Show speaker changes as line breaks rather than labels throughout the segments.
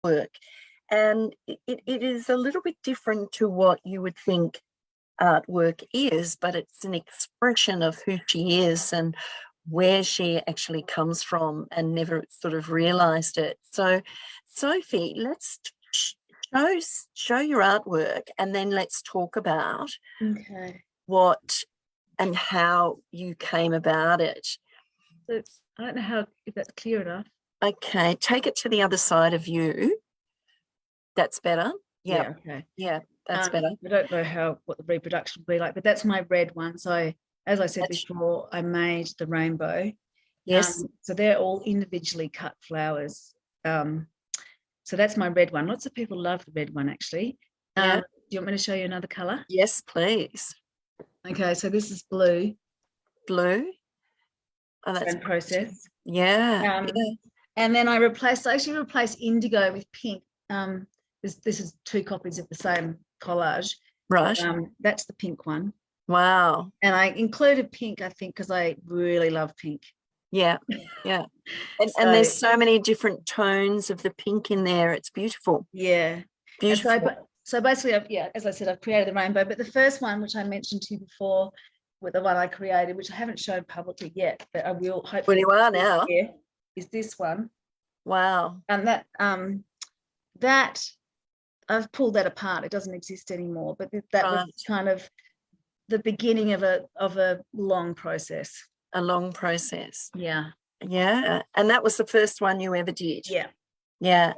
artwork, and it is a little bit different to what you would think artwork is, but it's an expression of who she is and where she actually comes from, and never sort of realized it. So, Sophie, let's show your artwork, and then let's talk about what and how you came about it.
So I don't know if that's clear enough.
Okay, take it to the other side of you. That's better.
Yeah. Okay.
Yeah, that's better.
I don't know what the reproduction will be like, but that's my red one. So as I said before, I made the rainbow.
Yes.
So they're all individually cut flowers. So that's my red one. Lots of people love the red one, actually.
Yeah.
Do you want me to show you another color?
Yes, please.
Okay, so this is blue.
Blue. Oh, that's
in process.
Yeah.
And then I actually replaced indigo with pink. This is 2 copies of the same collage.
Right.
That's the pink one.
Wow.
And I included pink, I think, because I really love pink.
Yeah. And there's so many different tones of the pink in there. It's beautiful.
Yeah.
Beautiful.
So basically, as I said, I've created the rainbow. But the first one, which I mentioned to you before, with the one I created, which I haven't shown publicly yet, but I will hopefully.
Well, you are now.
Is this one.
Wow.
And that I've pulled that apart. It doesn't exist anymore. But that was kind of the beginning of a long process.
A long process.
Yeah.
Yeah. And that was the first one you ever did.
Yeah.
Yeah.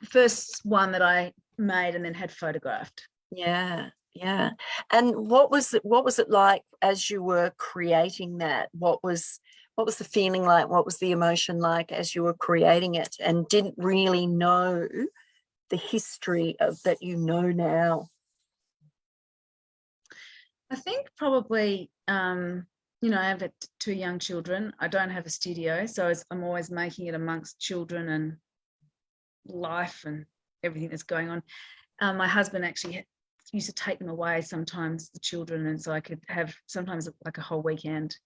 First one that I made and then had photographed.
Yeah. Yeah. And what was it like as you were creating that? What was the feeling like? What was the emotion like as you were creating it and didn't really know the history of that you know now?
I think probably, I have 2 young children. I don't have a studio, so I'm always making it amongst children and life and everything that's going on. My husband actually used to take them away sometimes, the children, and so I could have sometimes like a whole weekend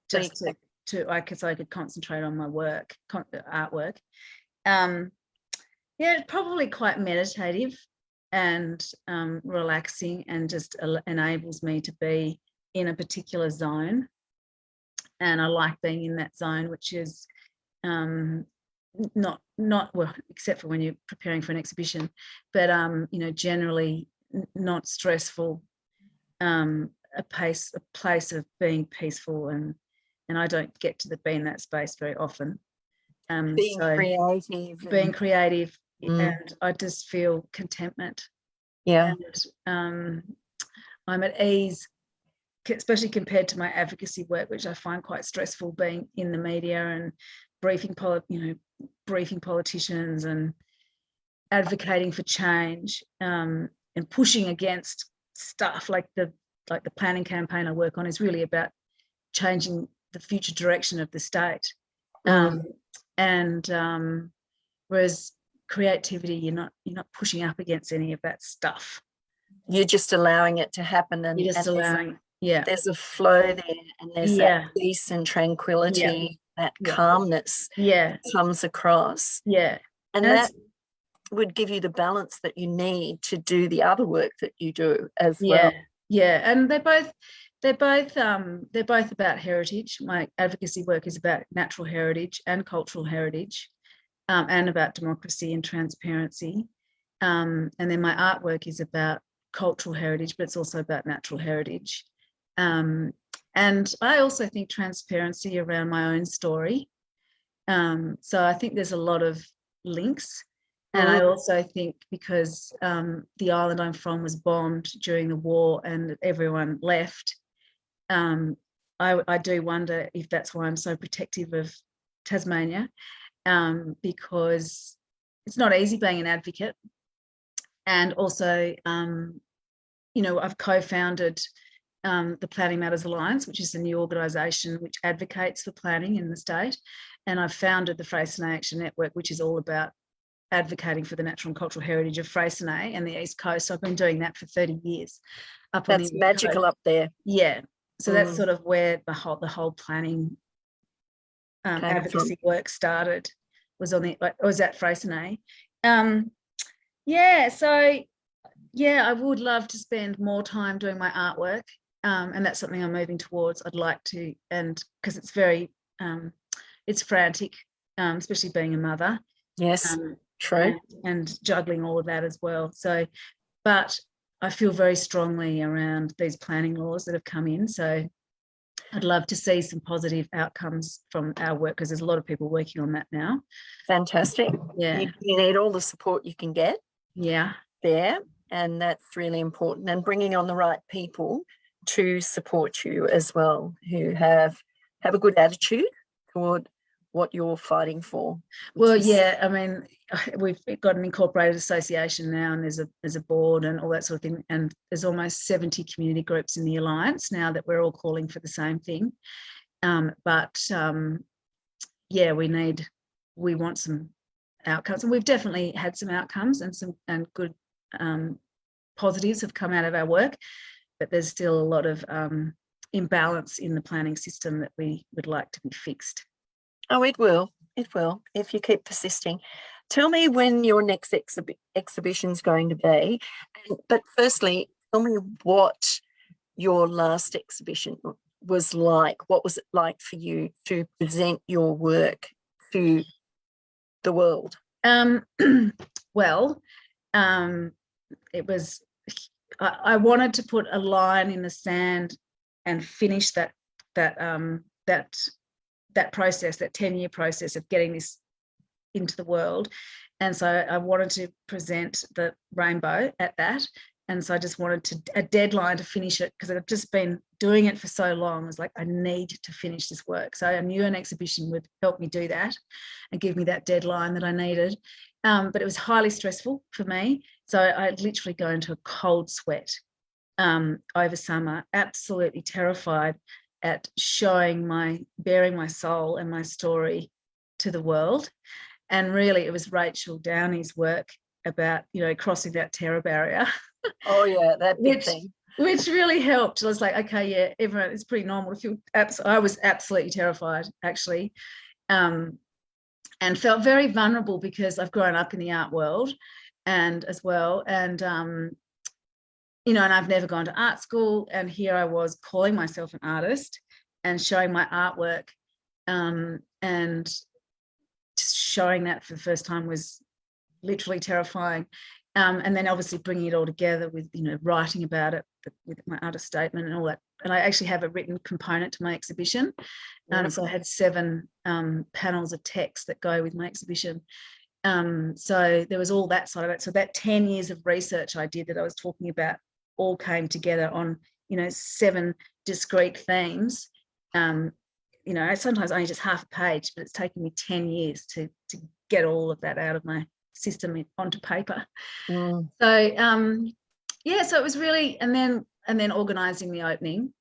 just so I could concentrate on my artwork. Probably quite meditative and relaxing, and just enables me to be in a particular zone. And I like being in that zone, which is not well, except for when you're preparing for an exhibition, but generally not stressful, a place of being peaceful, and I don't get to be in that space very often.
Being
creative, and I just feel contentment.
Yeah.
And I'm at ease, especially compared to my advocacy work, which I find quite stressful, being in the media and briefing politicians and advocating for change, and pushing against stuff like the planning campaign I work on is really about changing the future direction of the state. Whereas creativity, you're not pushing up against any of that stuff.
You're just allowing it to happen, and
you're just allowing. There's
a flow there, and there's that peace and tranquility, that calmness comes across.
Yeah.
And that would give you the balance that you need to do the other work that you do as well.
Yeah. And they're both about heritage. My advocacy work is about natural heritage and cultural heritage, and about democracy and transparency. And then my artwork is about cultural heritage, but it's also about natural heritage. And I also think transparency around my own story. So I think there's a lot of links. And I also think because the island I'm from was bombed during the war and everyone left, I do wonder if that's why I'm so protective of Tasmania, because it's not easy being an advocate. And also, I've co-founded the Planning Matters Alliance, which is a new organisation which advocates for planning in the state. And I've founded the Freycinet Action Network, which is all about advocating for the natural and cultural heritage of Freycinet and the East Coast. So I've been doing that for 30 years.
That's magical up there.
Yeah. So that's sort of where the whole planning advocacy work started, was at Freycinet. I would love to spend more time doing my artwork, and that's something I'm moving towards. I'd like to, and because it's very it's frantic, especially being a mother.
Yes, true.
And juggling all of that as well. So, but I feel very strongly around these planning laws that have come in. So I'd love to see some positive outcomes from our work, because there's a lot of people working on that now.
Fantastic.
Yeah.
You need all the support you can get.
Yeah.
There, and that's really important, and bringing on the right people to support you as well, who have a good attitude toward what you're fighting for.
Well, yeah, I mean, we've got an incorporated association now, and there's a board and all that sort of thing, and there's almost 70 community groups in the alliance now that we're all calling for the same thing. We want some outcomes, and we've definitely had some outcomes, and good positives have come out of our work, but there's still a lot of imbalance in the planning system that we would like to be fixed.
Oh, it will if you keep persisting. Tell me when your next exhibition is going to be, but firstly tell me what your last exhibition was like. What was it like for you to present your work to the world?
It was, I wanted to put a line in the sand and finish that process, that 10-year process of getting this into the world. And so I wanted to present the rainbow at that. And so I just wanted a deadline to finish it, because I've just been doing it for so long. I was like, I need to finish this work. So I knew an exhibition would help me do that and give me that deadline that I needed. But it was highly stressful for me. So I'd literally go into a cold sweat over summer, absolutely terrified at bearing my soul and my story to the world. And really it was Rachel Downey's work about, crossing that terror barrier.
Oh yeah, that big thing.
Which really helped. I was like, okay, yeah, everyone, it's pretty normal to feel. I was absolutely terrified, actually, and felt very vulnerable, because I've grown up in the art world, and as well, and and I've never gone to art school, and here I was calling myself an artist and showing my artwork, and just showing that for the first time was literally terrifying. And then obviously bringing it all together with, writing about it with my artist statement and all that. And I actually have a written component to my exhibition. So I had 7 panels of text that go with my exhibition. So there was all that side of it. So that 10 years of research I did that I was talking about all came together on, 7 discrete themes. Sometimes only just half a page, but it's taken me 10 years to get all of that out of my system onto paper. So so it was really, and then organizing the opening.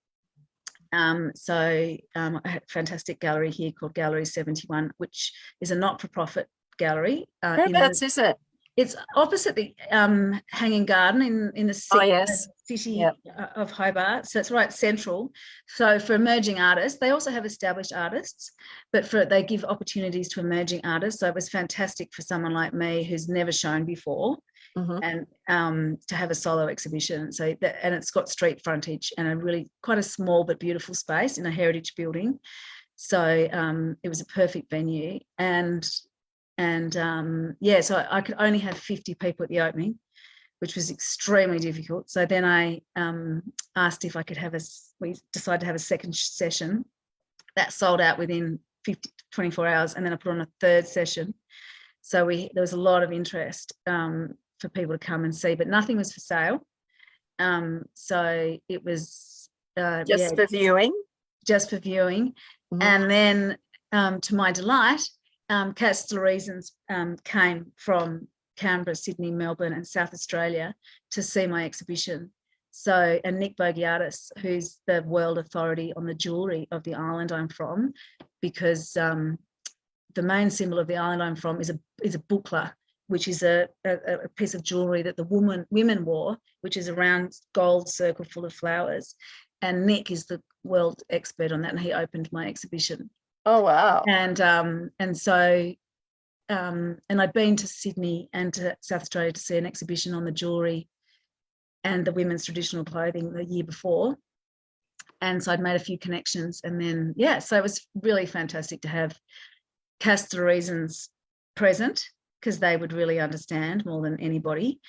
I had a fantastic gallery here called Gallery 71, which is a not-for-profit gallery.
Whereabouts is it?
It's opposite the Hanging Garden in the city of Hobart. So it's right central. So for emerging artists, they also have established artists, but they give opportunities to emerging artists. So it was fantastic for someone like me who's never shown before, and to have a solo exhibition. So and it's got street frontage and a really quite a small but beautiful space in a heritage building. So it was a perfect venue. So I could only have 50 people at the opening, which was extremely difficult. So then I asked if I could we decided to have a second session. That sold out within 24 hours, and then I put on a third session. So there was a lot of interest for people to come and see, but nothing was for sale. So it was
just for viewing.
Just for viewing. And then to my delight, Cats Reasons came from Canberra, Sydney, Melbourne and South Australia to see my exhibition. So, and Nick Bogiartis, who's the world authority on the jewellery of the island I'm from, because the main symbol of the island I'm from is a buckler, which is a piece of jewellery that the women wore, which is a round gold circle full of flowers. And Nick is the world expert on that, and he opened my exhibition.
Oh wow!
And so and I'd been to Sydney and to South Australia to see an exhibition on the jewellery and the women's traditional clothing the year before. And so I'd made a few connections, and then, yeah, so it was really fantastic to have Cast the Reasons present, because they would really understand more than anybody.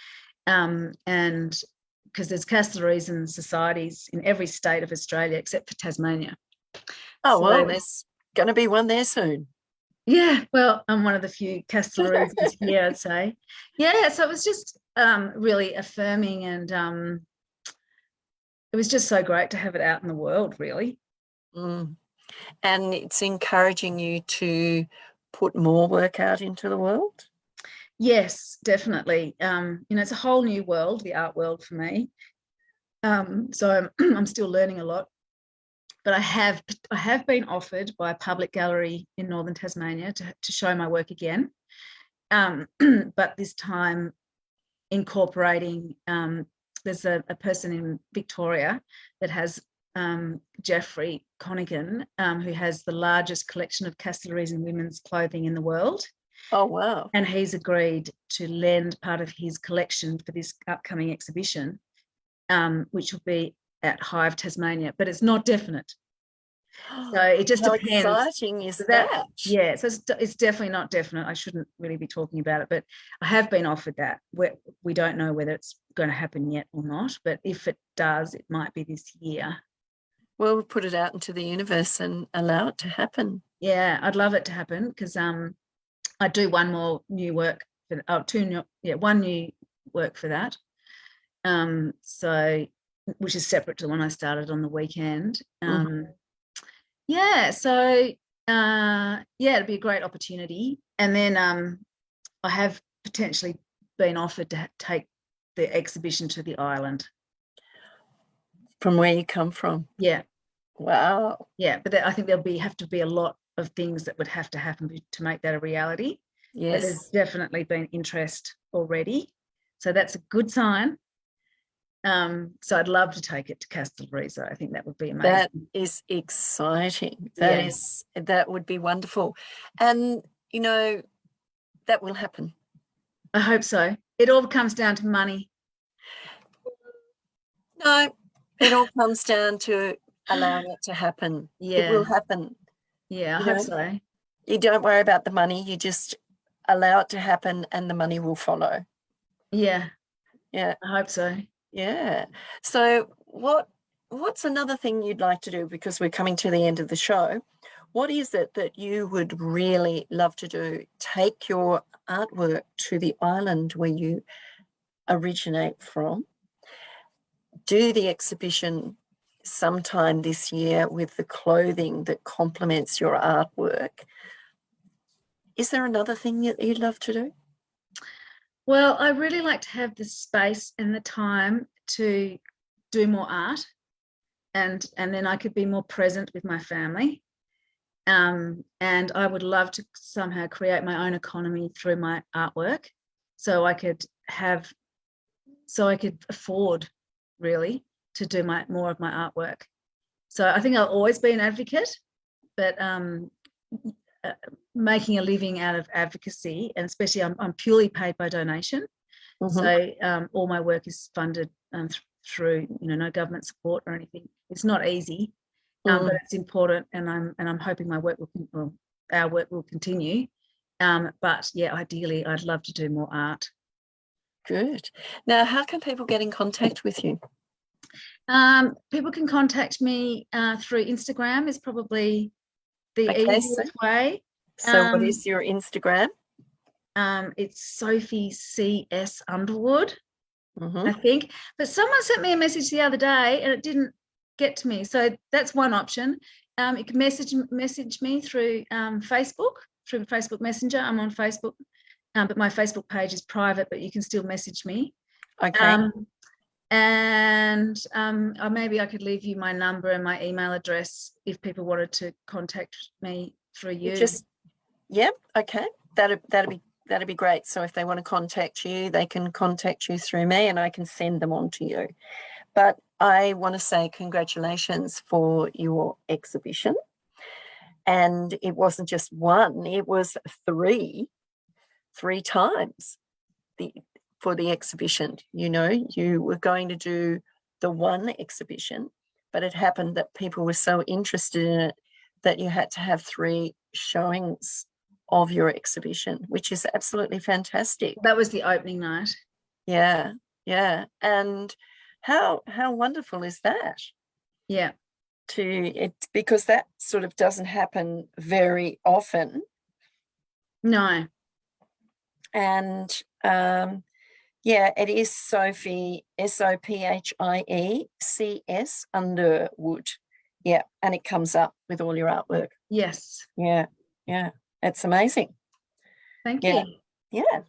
And because there's Cast the Reasons societies in every state of Australia except for Tasmania.
Oh, well, there's going to be one there soon.
Yeah, well, I'm one of the few Cast the Reasons here, I'd say. Yeah, so it was just really affirming, and it was just so great to have it out in the world, really.
And it's encouraging you to put more work out into the world?
Yes, definitely. It's a whole new world, the art world for me. So I'm still learning a lot. But I have been offered by a public gallery in northern Tasmania to show my work again. But this time incorporating, there's a person in Victoria that has Jeffrey Conigan, who has the largest collection of castellaries and women's clothing in the world.
Oh, wow.
And he's agreed to lend part of his collection for this upcoming exhibition, which will be at Hive, Tasmania, but it's not definite. So it just
How
depends.
exciting is that?
Yeah, so it's definitely not definite. I shouldn't really be talking about it, but I have been offered that. We don't know whether it's going to happen yet or not, but if it does, it might be this year.
Well, we'll put it out into the universe and allow it to happen.
Yeah, I'd love it to happen, because I do one more new work one new work for that. So which is separate to the one I started on the weekend. Yeah, so it'd be a great opportunity. And then I have potentially been offered to take the exhibition to the island.
From where you come from?
Yeah.
Wow.
Yeah, but I think there'll have to be a lot of things that would have to happen to make that a reality.
Yes.
But there's definitely been interest already. So that's a good sign. So I'd love to take it to Castelrizo. I think that would be amazing.
That is exciting. That would be wonderful. And, that will happen.
I hope so. It all comes down to money.
No, it all comes down to allowing it to happen.
Yeah.
It will happen.
Yeah, I hope so.
You don't worry about the money. You just allow it to happen and the money will follow.
Yeah.
Yeah.
I hope so.
Yeah. So what's another thing you'd like to do, because we're coming to the end of the show? What is it that you would really love to do? Take your artwork to the island where you originate from. Do the exhibition sometime this year with the clothing that complements your artwork. Is there another thing that you'd love to do?
Well, I really like to have the space and the time to do more art, and then I could be more present with my family. And I would love to somehow create my own economy through my artwork, so I could afford really to do more of my artwork. So I think I'll always be an advocate, but making a living out of advocacy, and especially I'm purely paid by donation. So all my work is funded through no government support or anything. It's not easy, but it's important, and I'm hoping our work will continue. But yeah, ideally I'd love to do more art.
Good. Now, how can people get in contact with you?
People can contact me through Instagram, is probably the easiest way.
So what is your Instagram?
It's Sophie CS Underwood, I think. But someone sent me a message the other day and it didn't get to me. So that's one option. You can message me through Facebook, through Facebook Messenger. I'm on Facebook, but my Facebook page is private, but you can still message me.
Okay.
And maybe I could leave you my number and my email address if people wanted to contact me through you.
Okay. That'd be great. So if they want to contact you, they can contact you through me and I can send them on to you. But I want to say congratulations for your exhibition. And it wasn't just one, it was 3. 3 times for the exhibition. You know, you were going to do the one exhibition, but it happened that people were so interested in it that you had to have 3 showings of your exhibition, which is absolutely fantastic.
That was the opening night.
Yeah, yeah. And how wonderful is that?
Yeah.
Because that sort of doesn't happen very often.
No.
And yeah, it is Sophie, SOPHIECS Underwood. Yeah, and it comes up with all your artwork.
Yes.
Yeah, yeah. It's amazing.
Thank
Yeah.
you.
Yeah,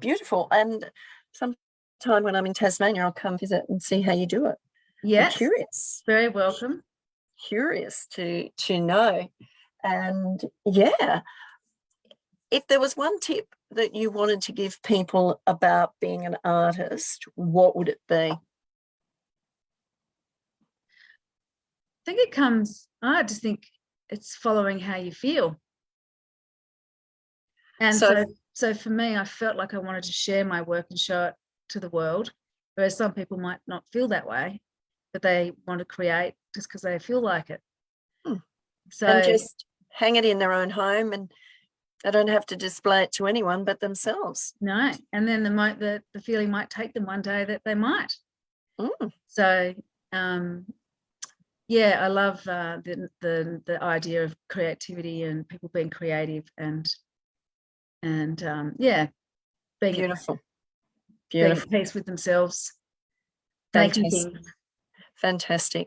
beautiful. And sometime when I'm in Tasmania, I'll come visit and see how you do it.
Yes.
I'm curious.
Very welcome.
Curious to know. And yeah, if there was one tip that you wanted to give people about being an artist, what would it be?
I just think it's following how you feel. And so for me, I felt like I wanted to share my work and show it to the world, whereas some people might not feel that way, but they want to create just because they feel like it. So
and just hang it in their own home, and they don't have to display it to anyone but themselves.
No, and then the feeling might take them one day that they might. So yeah, I love the idea of creativity and people being creative and yeah, being
Beautiful.
Being at peace with themselves,
Fantastic.
making things.
Fantastic.